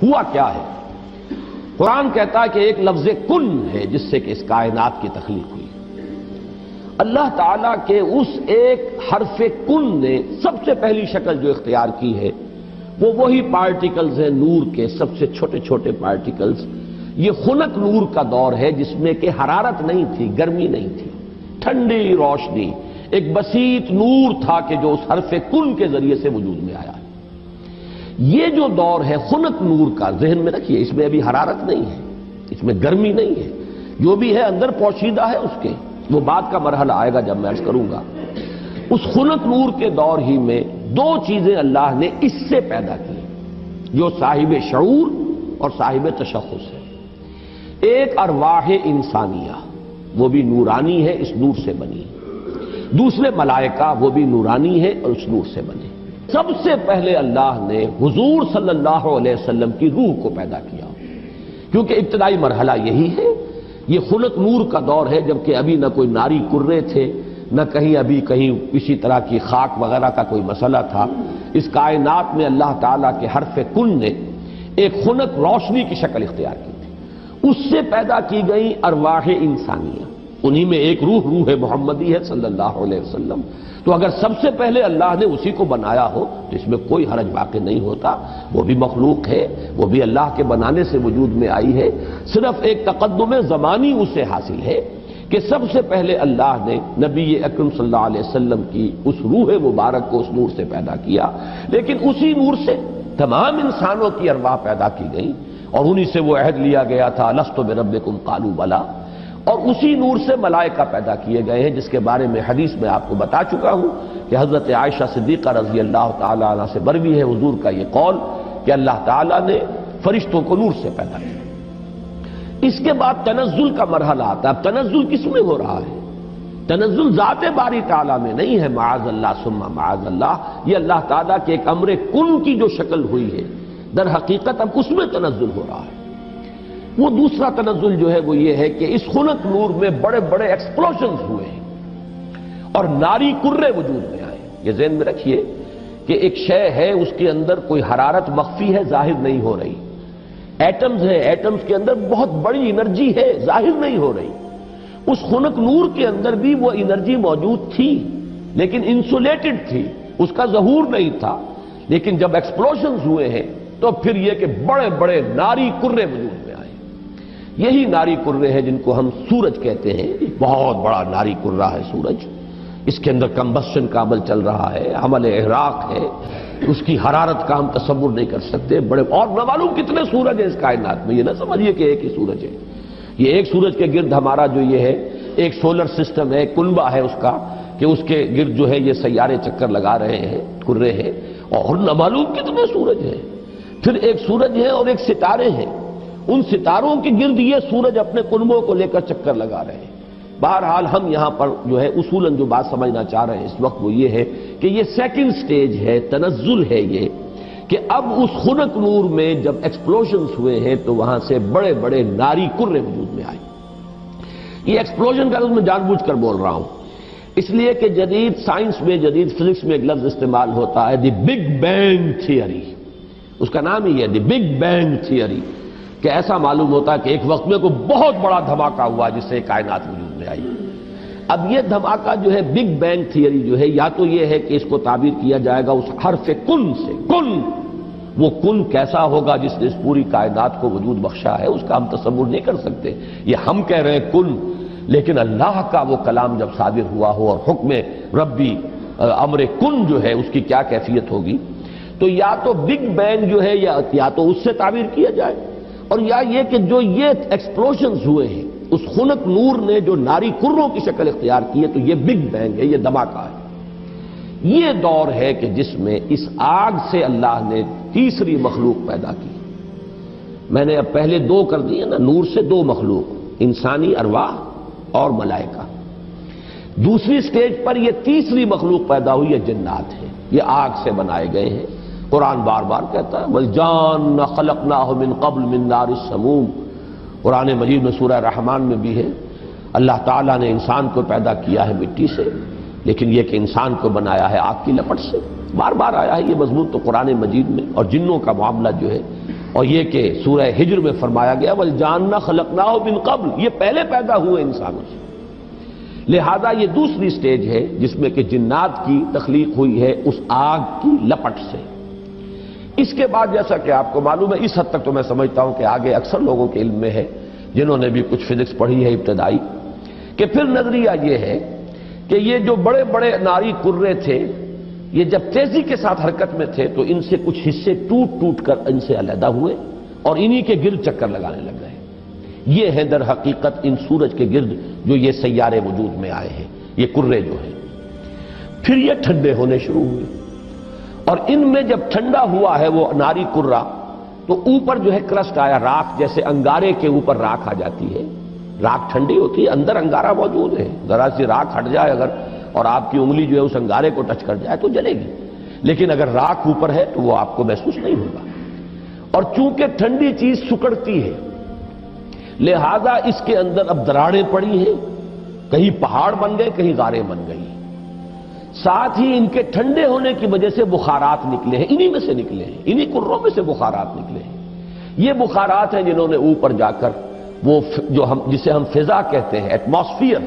ہوا کیا ہے؟ قرآن کہتا ہے کہ ایک لفظ کن ہے جس سے کہ اس کائنات کی تخلیق ہوئی۔ اللہ تعالیٰ کے اس ایک حرف کن نے سب سے پہلی شکل جو اختیار کی ہے وہ وہی پارٹیکلز ہیں نور کے، سب سے چھوٹے چھوٹے پارٹیکلز۔ یہ خنک نور کا دور ہے جس میں کہ حرارت نہیں تھی، گرمی نہیں تھی، ٹھنڈی روشنی، ایک بسیط نور تھا کہ جو اس حرف کن کے ذریعے سے وجود میں آیا ہے۔ یہ جو دور ہے خنک نور کا، ذہن میں رکھیے، اس میں ابھی حرارت نہیں ہے، اس میں گرمی نہیں ہے، جو بھی ہے اندر پوشیدہ ہے اس کے، وہ بعد کا مرحلہ آئے گا جب میں عرض کروں گا۔ اس خنک نور کے دور ہی میں دو چیزیں اللہ نے اس سے پیدا کی جو صاحب شعور اور صاحب تشخص ہے۔ ایک ارواح انسانیہ، وہ بھی نورانی ہے، اس نور سے بنی۔ دوسرے ملائکہ، وہ بھی نورانی ہے اور اس نور سے بنے۔ سب سے پہلے اللہ نے حضور صلی اللہ علیہ وسلم کی روح کو پیدا کیا، کیونکہ ابتدائی مرحلہ یہی ہے۔ یہ خلق نور کا دور ہے جبکہ ابھی نہ کوئی ناری کرے تھے، نہ کہیں کسی طرح کی خاک وغیرہ کا کوئی مسئلہ تھا۔ اس کائنات میں اللہ تعالیٰ کے حرف کن نے ایک خنک روشنی کی شکل اختیار کی تھی، اس سے پیدا کی گئی ارواح انسانیہ، انہی میں ایک روح محمدی ہے صلی اللہ علیہ وسلم۔ تو اگر سب سے پہلے اللہ نے اسی کو بنایا ہو تو اس میں کوئی حرج واقع نہیں ہوتا، وہ بھی مخلوق ہے، وہ بھی اللہ کے بنانے سے وجود میں آئی ہے۔ صرف ایک تقدم زمانی اسے حاصل ہے کہ سب سے پہلے اللہ نے نبی اکرم صلی اللہ علیہ وسلم کی اس روح مبارک کو اس نور سے پیدا کیا، لیکن اسی نور سے تمام انسانوں کی ارواح پیدا کی گئی، اور انہی سے وہ عہد لیا گیا تھا لست بربکم قالوا بلی، اور اسی نور سے ملائکہ پیدا کیے گئے ہیں، جس کے بارے میں حدیث میں آپ کو بتا چکا ہوں کہ حضرت عائشہ صدیقہ رضی اللہ تعالی عنہ سے مروی ہے حضور کا یہ قول کہ اللہ تعالیٰ نے فرشتوں کو نور سے پیدا کیا۔ اس کے بعد تنزل کا مرحلہ آتا ہے۔ اب تنزل کس میں ہو رہا ہے؟ تنزل ذات باری تعالیٰ میں نہیں ہے، معاذ اللہ ثم معاذ اللہ، یہ اللہ تعالیٰ کے ایک امر کن کی جو شکل ہوئی ہے، در حقیقت اب اس میں تنزل ہو رہا ہے۔ وہ دوسرا تنزل جو ہے وہ یہ ہے کہ اس خنک نور میں بڑے بڑے ایکسپلوژنز ہوئے ہیں اور ناری کرے وجود میں آئے۔ یہ ذہن میں رکھیے کہ ایک شے ہے، اس کے اندر کوئی حرارت مخفی ہے، ظاہر نہیں ہو رہی۔ ایٹمز ہیں، ایٹمز کے اندر بہت بڑی انرجی ہے، ظاہر نہیں ہو رہی۔ اس خنک نور کے اندر بھی وہ انرجی موجود تھی لیکن انسولیٹڈ تھی، اس کا ظہور نہیں تھا۔ لیکن جب ایکسپلوژنز ہوئے ہیں تو پھر یہ کہ بڑے بڑے ناری کرے وجود میں آئے۔ یہی ناری کرے ہیں جن کو ہم سورج کہتے ہیں، بہت بڑا ناری کرہ ہے سورج، اس کے اندر کمبسشن کا عمل چل رہا ہے، عمل احراق ہے، اس کی حرارت کا ہم تصور نہیں کر سکتے۔ بڑے اور نہ معلوم کتنے سورج ہیں اس کائنات میں، یہ نہ سمجھیے کہ ایک ہی سورج ہے۔ یہ ایک سورج کے گرد ہمارا جو یہ ہے ایک سولر سسٹم ہے، کنبہ ہے اس کا، کہ اس کے گرد جو ہے یہ سیارے چکر لگا رہے ہیں، کرے ہیں، اور نہ معلوم کتنے سورج ہیں۔ پھر ایک سورج ہے اور ایک ستارے ہیں، ان ستاروں کے گرد یہ سورج اپنے کنبوں کو لے کر چکر لگا رہے ہیں۔ بہرحال ہم یہاں پر جو ہے اصولاً جو بات سمجھنا چاہ رہے ہیں اس وقت وہ یہ ہے کہ یہ سیکنڈ سٹیج ہے، تنزل ہے یہ، کہ اب اس خنک نور میں جب ایکسپلوژنز ہوئے ہیں تو وہاں سے بڑے بڑے ناری کرے وجود میں آئے۔ یہ ایکسپلوژن کا لفظ میں جان بوجھ کر بول رہا ہوں، اس لیے کہ جدید سائنس میں، جدید فزکس میں ایک لفظ استعمال ہوتا ہے دی بگ بینگ تھیوری، اس کا نام ہی ہے دی بگ بینگ تھیوری، کہ ایسا معلوم ہوتا ہے کہ ایک وقت میں کوئی بہت بڑا دھماکہ ہوا جس سے کائنات وجود میں آئی۔ اب یہ دھماکہ جو ہے بگ بینگ تھیوری جو ہے، یا تو یہ ہے کہ اس کو تعبیر کیا جائے گا اس حرف کن سے، کن، وہ کن کیسا ہوگا جس نے اس پوری کائنات کو وجود بخشا ہے، اس کا ہم تصور نہیں کر سکتے۔ یہ ہم کہہ رہے ہیں کن، لیکن اللہ کا وہ کلام جب صادر ہوا ہو اور حکم ربی امر کن جو ہے اس کی کیا کیفیت ہوگی، تو یا تو بگ بینگ جو ہے یا تو اس سے تعبیر کیا جائے، اور یا یہ کہ جو یہ ایکسپلوژنز ہوئے ہیں اس خنک نور نے جو ناری کروں کی شکل اختیار کی ہے، تو یہ بگ بینگ ہے، یہ دھماکہ ہے۔ یہ دور ہے کہ جس میں اس آگ سے اللہ نے تیسری مخلوق پیدا کی۔ میں نے اب پہلے دو کر دیے نا، نور سے دو مخلوق، انسانی ارواح اور ملائکہ۔ دوسری سٹیج پر یہ تیسری مخلوق پیدا ہوئی، یہ جنات ہیں، یہ آگ سے بنائے گئے ہیں۔ قرآن بار بار کہتا ہے وَالْجَانَّ خَلَقْنَاهُ مِنْ قَبْلُ مِنْ نَارِ السَّمُومِ، قرآن مجید میں سورہ رحمان میں بھی ہے۔ اللہ تعالیٰ نے انسان کو پیدا کیا ہے مٹی سے، لیکن یہ کہ انسان کو بنایا ہے آگ کی لپٹ سے۔ بار بار آیا ہے یہ مضمون تو قرآن مجید میں، اور جنوں کا معاملہ جو ہے اور یہ کہ سورہ ہجر میں فرمایا گیا وَالْجَانَّ خَلَقْنَاهُ مِن قَبْلُ، یہ پہلے پیدا ہوئے انسانوں سے، لہذا یہ دوسری سٹیج ہے جس میں کہ جنات کی تخلیق ہوئی ہے اس آگ کی لپٹ سے۔ اس کے بعد جیسا کہ آپ کو معلوم ہے، اس حد تک تو میں سمجھتا ہوں کہ آگے اکثر لوگوں کے علم میں ہے جنہوں نے بھی کچھ فزکس پڑھی ہے ابتدائی، کہ پھر نظریہ یہ ہے کہ یہ جو بڑے بڑے ناری کرے تھے یہ جب تیزی کے ساتھ حرکت میں تھے تو ان سے کچھ حصے ٹوٹ ٹوٹ کر ان سے علیحدہ ہوئے اور انہی کے گرد چکر لگانے لگ گئے۔ یہ ہے در حقیقت ان سورج کے گرد جو یہ سیارے وجود میں آئے ہیں، یہ کرے جو ہیں۔ پھر یہ ٹھنڈے ہونے شروع ہوئے اور ان میں جب ٹھنڈا ہوا ہے وہ ناری کرہ تو اوپر جو ہے کرسٹ آیا، راکھ، جیسے انگارے کے اوپر راکھ آ جاتی ہے، راکھ ٹھنڈی ہوتی ہے، اندر انگارہ موجود ہے، ذرا سی راکھ ہٹ جائے اگر اور آپ کی انگلی جو ہے اس انگارے کو ٹچ کر جائے تو جلے گی، لیکن اگر راکھ اوپر ہے تو وہ آپ کو محسوس نہیں ہوگا۔ اور چونکہ ٹھنڈی چیز سکڑتی ہے لہذا اس کے اندر اب دراڑیں پڑی ہیں، کہیں پہاڑ بن گئے کہیں غاریں بن گئی، ساتھ ہی ان کے ٹھنڈے ہونے کی وجہ سے بخارات نکلے ہیں، انہی میں سے نکلے ہیں، انہی کروں میں سے بخارات نکلے ہیں۔ یہ بخارات ہیں جنہوں نے اوپر جا کر وہ جو جسے ہم فضا کہتے ہیں، ایٹماسفیئر،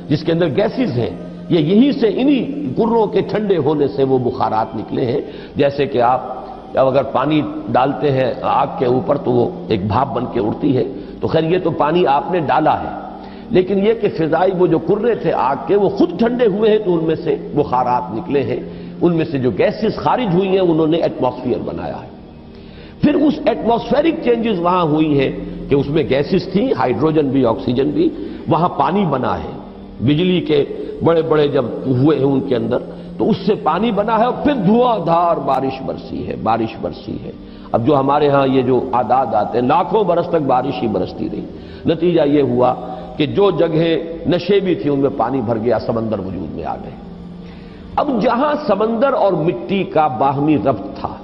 جس کے اندر گیسز ہیں، یہ یہیں سے انہی کروں کے ٹھنڈے ہونے سے وہ بخارات نکلے ہیں۔ جیسے کہ آپ اگر پانی ڈالتے ہیں آگ کے اوپر تو وہ ایک بھاپ بن کے اڑتی ہے، تو خیر یہ تو پانی آپ نے ڈالا ہے، لیکن یہ کہ فضائی وہ جو کرے تھے آگ کے وہ خود ٹھنڈے ہوئے ہیں تو ان میں سے بخارات نکلے ہیں، ان میں سے جو گیسز خارج ہوئی ہیں انہوں نے ایٹماسفیئر بنایا ہے۔ پھر اس ایٹماسفیرک چینجز وہاں ہوئی ہیں کہ اس میں گیسز تھیں، ہائیڈروجن بھی آکسیجن بھی، وہاں پانی بنا ہے، بجلی کے بڑے بڑے جب ہوئے ہیں ان کے اندر تو اس سے پانی بنا ہے، اور پھر دھواں دھار بارش برسی ہے۔ اب جو ہمارے ہاں یہ جو اعداد آتے ہیں لاکھوں برس تک بارش ہی برستی رہی، نتیجہ یہ ہوا کہ جو جگہیں نشیبی تھی ان میں پانی بھر گیا، سمندر وجود میں آ گئے۔ اب جہاں سمندر اور مٹی کا باہمی ربط تھا،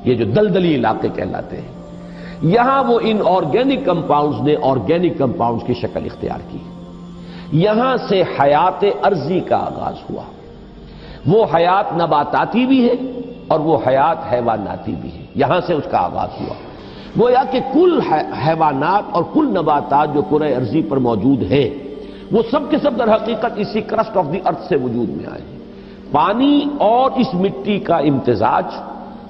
یہ جو دلدلی علاقے کہلاتے ہیں، یہاں وہ ان آرگینک کمپاؤنڈز نے آرگینک کمپاؤنڈز کی شکل اختیار کی، یہاں سے حیات ارضی کا آغاز ہوا۔ وہ حیات نباتاتی بھی ہے اور وہ حیات حیواناتی بھی ہے، یہاں سے اس کا آغاز ہوا۔ گویا کہ کل حیوانات اور کل نباتات جو کرۂ ارضی پر موجود ہیں وہ سب کے سب در حقیقت اسی کرسٹ آف دی ارتھ سے وجود میں آئے ہیں۔ پانی اور اس مٹی کا امتزاج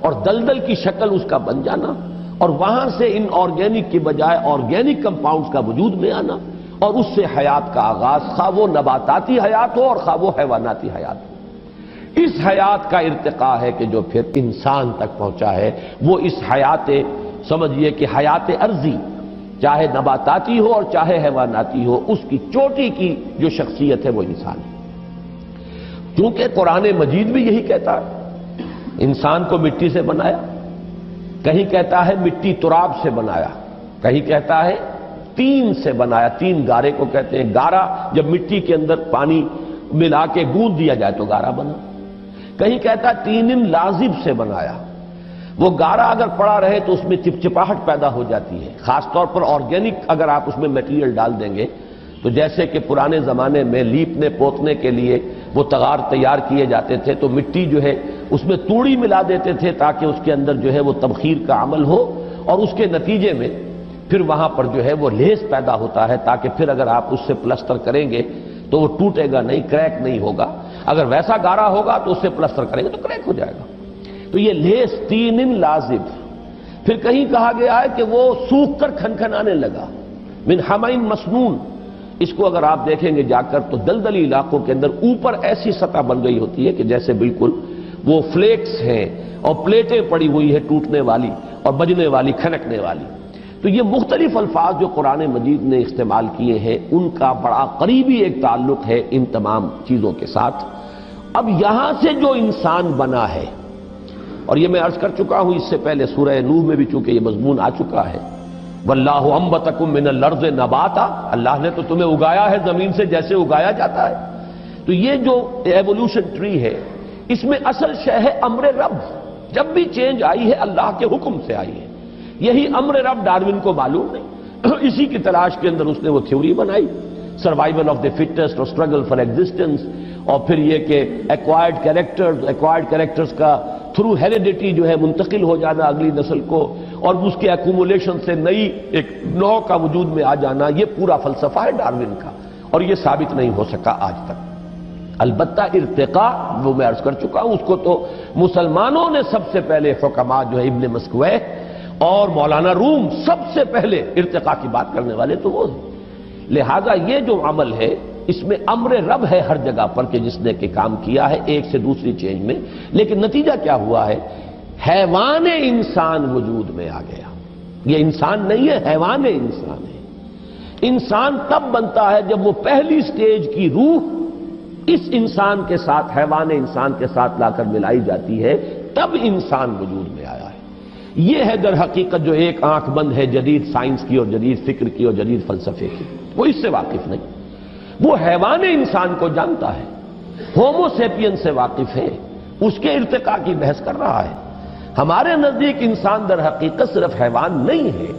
اور دلدل کی شکل اس کا بن جانا، اور وہاں سے ان آرگینک کی بجائے آرگینک کمپاؤنڈز کا وجود میں آنا، اور اس سے حیات کا آغاز، خواہ وہ نباتاتی حیات ہو اور خواہ وہ حیواناتی حیات ہو۔ اس حیات کا ارتقاء ہے کہ جو پھر انسان تک پہنچا ہے، وہ اس حیات، سمجھیے کہ حیات ارضی، چاہے نباتاتی ہو اور چاہے حیواناتی ہو، اس کی چوٹی کی جو شخصیت ہے وہ انسان ہے۔ کیونکہ قرآن مجید بھی یہی کہتا ہے، انسان کو مٹی سے بنایا، کہیں کہتا ہے مٹی تراب سے بنایا، کہیں کہتا ہے تین سے بنایا، تین گارے کو کہتے ہیں، گارا جب مٹی کے اندر پانی ملا کے گوندھ دیا جائے تو گارا بنا، کہیں کہتا ہے تین لازب سے بنایا، وہ گارا اگر پڑا رہے تو اس میں چپچپاہٹ پیدا ہو جاتی ہے، خاص طور پر آرگینک اگر آپ اس میں میٹیریل ڈال دیں گے تو جیسے کہ پرانے زمانے میں لیپنے پوتنے کے لیے وہ تغار تیار کیے جاتے تھے تو مٹی جو ہے اس میں توڑی ملا دیتے تھے تاکہ اس کے اندر جو ہے وہ تبخیر کا عمل ہو، اور اس کے نتیجے میں پھر وہاں پر جو ہے وہ لیس پیدا ہوتا ہے تاکہ پھر اگر آپ اس سے پلسٹر کریں گے تو وہ ٹوٹے گا نہیں، کریک نہیں ہوگا۔ اگر ویسا گارا ہوگا تو اس سے پلسٹر کریں گے تو کریک ہو جائے گا۔ تو یہ لیس تین لازب۔ پھر کہیں کہا گیا ہے کہ وہ سوکھ کر کھنکھنانے لگا، من حمئ مسنون۔ اس کو اگر آپ دیکھیں گے جا کر تو دلدلی علاقوں کے اندر اوپر ایسی سطح بن گئی ہوتی ہے کہ جیسے بالکل وہ فلیکس ہیں اور پلیٹیں پڑی ہوئی ہے ٹوٹنے والی اور بجنے والی، کھنکنے والی۔ تو یہ مختلف الفاظ جو قرآن مجید نے استعمال کیے ہیں ان کا بڑا قریبی ایک تعلق ہے ان تمام چیزوں کے ساتھ۔ اب یہاں سے جو انسان بنا ہے، اور یہ میں عرض کر چکا ہوں اس سے پہلے سورہ نوح میں بھی چونکہ یہ مضمون آ چکا ہے، واللہ انبتکم من الارض نباتا، اللہ نے تو تمہیں اگایا ہے زمین سے جیسے اگایا جاتا ہے۔ تو یہ جو ایوولوشن ٹری ہے اس میں اصل شے ہے امر رب، جب بھی چینج آئی ہے اللہ کے حکم سے آئی ہے، یہی امر رب ڈاروین کو معلوم نہیں، اسی کی تلاش کے اندر اس نے وہ تھیوری بنائی، سروائیول آف دی فٹسٹ اور اسٹرگل فار ایگزسٹنس، اور پھر یہ کہ ایکوائرڈ کیریکٹرز کا تھرو ہیریڈیٹی جو ہے منتقل ہو جانا اگلی نسل کو، اور اس کے ایکومولیشن سے نئی ایک نو کا وجود میں آ جانا، یہ پورا فلسفہ ہے ڈارون کا، اور یہ ثابت نہیں ہو سکا آج تک۔ البتہ ارتقاء وہ میں عرض کر چکا ہوں، اس کو تو مسلمانوں نے سب سے پہلے حکماء جو ہے ابن مسکوہ اور مولانا روم سب سے پہلے ارتقاء کی بات کرنے والے تو وہ ہیں۔ لہذا یہ جو عمل ہے اس میں امر رب ہے ہر جگہ پر کہ جس نے کہ کام کیا ہے ایک سے دوسری چینج میں، لیکن نتیجہ کیا ہوا ہے؟ حیوان انسان وجود میں آ گیا۔ یہ انسان نہیں ہے، حیوان انسان ہے۔ انسان تب بنتا ہے جب وہ پہلی سٹیج کی روح اس انسان کے ساتھ، حیوان انسان کے ساتھ لا کر ملائی جاتی ہے، تب انسان وجود میں آیا ہے۔ یہ ہے در حقیقت جو ایک آنکھ بند ہے جدید سائنس کی اور جدید فکر کی اور جدید فلسفے کی، وہ اس سے واقف نہیں، وہ حیوان انسان کو جانتا ہے، ہومو سیپین سے واقف ہے، اس کے ارتقاء کی بحث کر رہا ہے۔ ہمارے نزدیک انسان در حقیقت صرف حیوان نہیں ہے،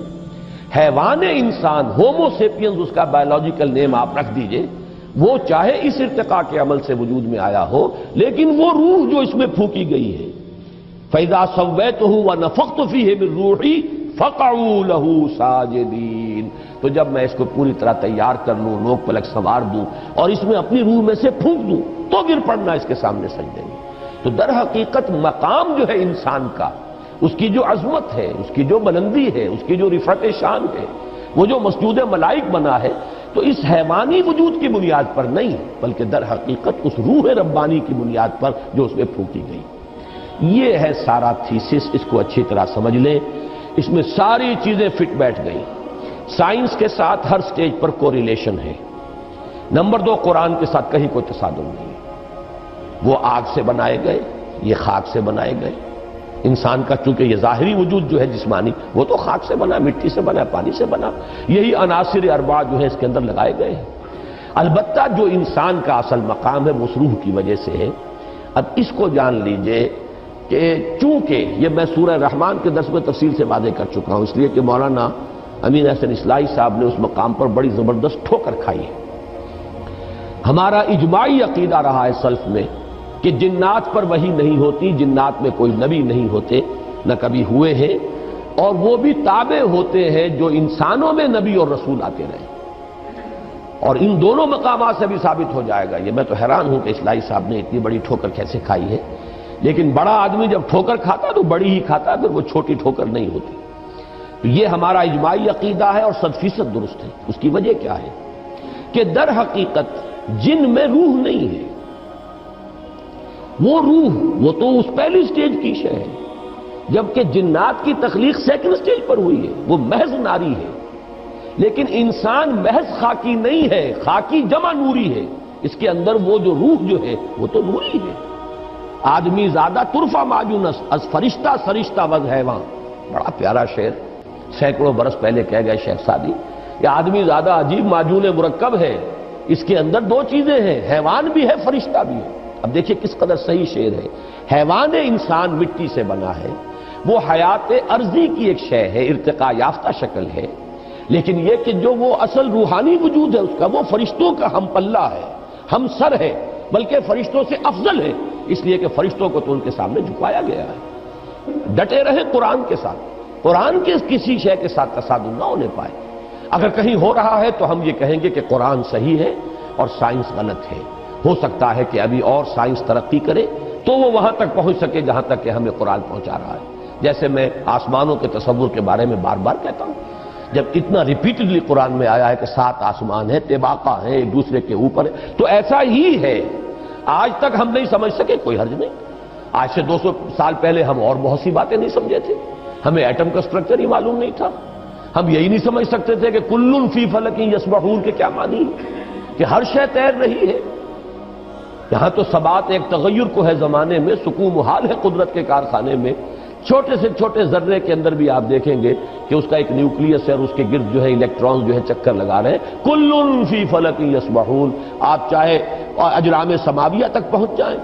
حیوان انسان ہومو سیپینز اس کا بایولوجیکل نیم آپ رکھ دیجئے، وہ چاہے اس ارتقاء کے عمل سے وجود میں آیا ہو، لیکن وہ روح جو اس میں پھونکی گئی ہے، فَإِذَا سَوَّيْتُهُ وَنَفَخْتُ فِيهِ مِن رُّوحِي فَقَعُوا لَهُ سَاجِدِينَ، تو جب میں اس کو پوری طرح تیار کر لوں، نوک پلک سنوار دوں اور اس میں اپنی روح میں سے پھونک دوں تو گر پڑنا اس کے سامنے سجدے میں۔ تو در حقیقت مقام جو ہے انسان کا، اس کی جو عظمت ہے، اس کی جو بلندی ہے، اس کی جو رفعت شان ہے، وہ جو مسجود ملائک بنا ہے، تو اس حیوانی وجود کی بنیاد پر نہیں بلکہ در حقیقت اس روح ربانی کی بنیاد پر جو اس میں پھونکی گئی۔ یہ ہے سارا تھیسس، اس کو اچھی طرح سمجھ لیں، اس میں ساری چیزیں فٹ بیٹھ گئی۔ سائنس کے ساتھ ہر سٹیج پر کوریلیشن ہے۔ نمبر 2، قرآن کے ساتھ کہیں کوئی تصادم نہیں، وہ آگ سے بنائے گئے، یہ خاک سے بنائے گئے۔ انسان کا چونکہ یہ ظاہری وجود جو ہے جسمانی، وہ تو خاک سے بنا، مٹی سے بنا، پانی سے بنا، یہی عناصر اربعہ جو ہے اس کے اندر لگائے گئے ہیں۔ البتہ جو انسان کا اصل مقام ہے وہ اس روح کی وجہ سے ہے۔ اب اس کو جان لیجئے کہ چونکہ یہ میں سورہ رحمان کے درس میں تفصیل سے واضح کر چکا ہوں، اس لیے کہ مولانا امین احسن اصلاحی صاحب نے اس مقام پر بڑی زبردست ٹھوکر کھائی ہے۔ ہمارا اجماعی عقیدہ رہا ہے سلف میں کہ جنات پر وحی نہیں ہوتی، جنات میں کوئی نبی نہیں ہوتے، نہ کبھی ہوئے ہیں، اور وہ بھی تابع ہوتے ہیں جو انسانوں میں نبی اور رسول آتے رہے، اور ان دونوں مقامات سے بھی ثابت ہو جائے گا۔ یہ میں تو حیران ہوں کہ اصلاحی صاحب نے اتنی بڑی ٹھوکر کیسے کھائی ہے، لیکن بڑا آدمی جب ٹھوکر کھاتا تو بڑی ہی کھاتا، پھر وہ چھوٹی ٹھوکر نہیں ہوتی۔ تو یہ ہمارا اجماعی عقیدہ ہے اور 100% درست ہے۔ اس کی وجہ کیا ہے کہ در حقیقت جن میں روح نہیں ہے، وہ روح وہ تو اس پہلی سٹیج کی شے ہے، جبکہ جنات کی تخلیق سیکنڈ سٹیج پر ہوئی ہے، وہ محض ناری ہے۔ لیکن انسان محض خاکی نہیں ہے، خاکی جمع نوری ہے، اس کے اندر وہ جو روح جو ہے وہ تو نوری ہے۔ آدمی زیادہ طرفہ معجونس از فرشتہ سرشتہ وز حیوان، بڑا پیارا شعر سینکڑوں برس پہلے کہہ گئے شیخ سعدی۔ یہ آدمی زیادہ عجیب معجون مرکب ہے، اس کے اندر دو چیزیں ہیں، حیوان بھی ہے، فرشتہ بھی ہے۔ اب دیکھیں کس قدر صحیح شعر ہے۔ حیوان انسان مٹی سے بنا ہے، وہ حیات ارضی کی ایک شے ہے، ارتقاء یافتہ شکل ہے، لیکن یہ کہ جو وہ اصل روحانی وجود ہے اس کا، وہ فرشتوں کا ہم پلہ ہے، ہم سر ہے، بلکہ فرشتوں سے افضل ہے، اس لیے کہ فرشتوں کو تو ان کے سامنے جھکایا گیا ہے۔ ڈٹے رہے قرآن کے ساتھ، قرآن کے کسی شے کے ساتھ تصادم نہ ہونے پائے۔ اگر کہیں ہو رہا ہے تو ہم یہ کہیں گے کہ قرآن صحیح ہے اور سائنس غلط ہے۔ ہو سکتا ہے کہ ابھی اور سائنس ترقی کرے تو وہ وہاں تک پہنچ سکے جہاں تک کہ ہمیں قرآن پہنچا رہا ہے۔ جیسے میں آسمانوں کے تصور کے بارے میں بار بار کہتا ہوں، جب اتنا ریپیٹڈلی قرآن میں آیا ہے کہ 7 آسمان ہیں، طباقہ ہیں، ایک دوسرے کے اوپر ہے، تو ایسا ہی ہے۔ آج تک ہم نہیں سمجھ سکے، کوئی حرج نہیں۔ آج سے 200 سال پہلے ہم اور بہت سی باتیں نہیں سمجھے تھے، ہمیں ایٹم کا سٹرکچر ہی معلوم نہیں تھا، ہم یہی نہیں سمجھ سکتے تھے کہ کلٌ فی فلک یسبحون کے کیا معنی ہے، کہ ہر شے تیر رہی ہے۔ یہاں تو ثبات ایک تغیر کو ہے زمانے میں، سکون محال ہے قدرت کے کارخانے میں۔ چھوٹے سے چھوٹے ذرے کے اندر بھی آپ دیکھیں گے کہ اس کا ایک نیوکلیس ہے اور اس کے گرد جو ہے الیکٹران جو ہے چکر لگا رہے ہیں۔ کلٌ فی فلک یسبحون، آپ چاہے اجرام سماویہ تک پہنچ جائیں،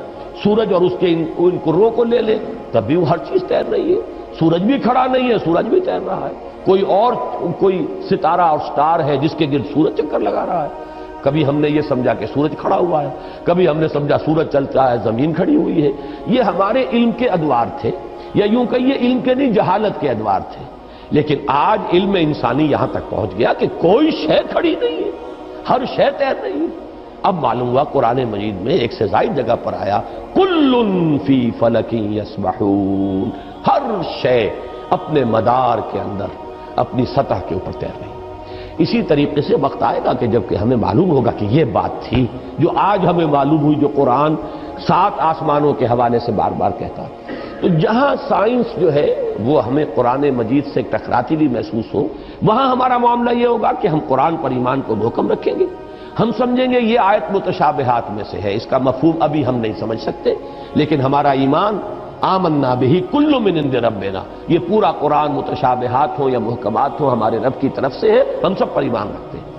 سورج اور اس کے ان کروں کو لے لیں، تب بھی وہ ہر چیز تیر رہی ہے۔ سورج بھی کھڑا نہیں ہے، سورج بھی تیر رہا ہے۔ کوئی ستارہ اور سٹار ہے جس کے گرد سورج چکر لگا رہا ہے۔ کبھی ہم نے یہ سمجھا کہ سورج کھڑا ہوا ہے، کبھی ہم نے سمجھا سورج چلتا ہے، زمین کھڑی ہوئی ہے۔ یہ ہمارے علم کے ادوار تھے، یا یوں کہیے علم کے نہیں جہالت کے ادوار تھے۔ لیکن آج علم انسانی یہاں تک پہنچ گیا کہ کوئی شے کھڑی نہیں ہے، ہر شے تیر رہی ہے۔ اب معلوم ہوا قرآن مجید میں ایک سے زائد جگہ پر آیا کل فی فلک یسبحون، ہر شے اپنے مدار کے اندر اپنی سطح کے اوپر تیر رہی ہے۔ اسی طریقے سے وقت آئے گا کہ جب کہ ہمیں معلوم ہوگا کہ یہ بات تھی جو آج ہمیں معلوم ہوئی، جو قرآن 7 آسمانوں کے حوالے سے بار بار کہتا ہے۔ تو جہاں سائنس جو ہے وہ ہمیں قرآن مجید سے ٹکراتی بھی محسوس ہو، وہاں ہمارا معاملہ یہ ہوگا کہ ہم قرآن پر ایمان کو محکم رکھیں گے، ہم سمجھیں گے یہ آیت متشابہات میں سے ہے، اس کا مفہوم ابھی ہم نہیں سمجھ سکتے، لیکن ہمارا ایمان آمنا بہ کل من عند ربنا، یہ پورا قرآن متشابہات ہوں یا محکمات ہوں ہمارے رب کی طرف سے ہے، ہم سب پر ایمان رکھتے ہیں۔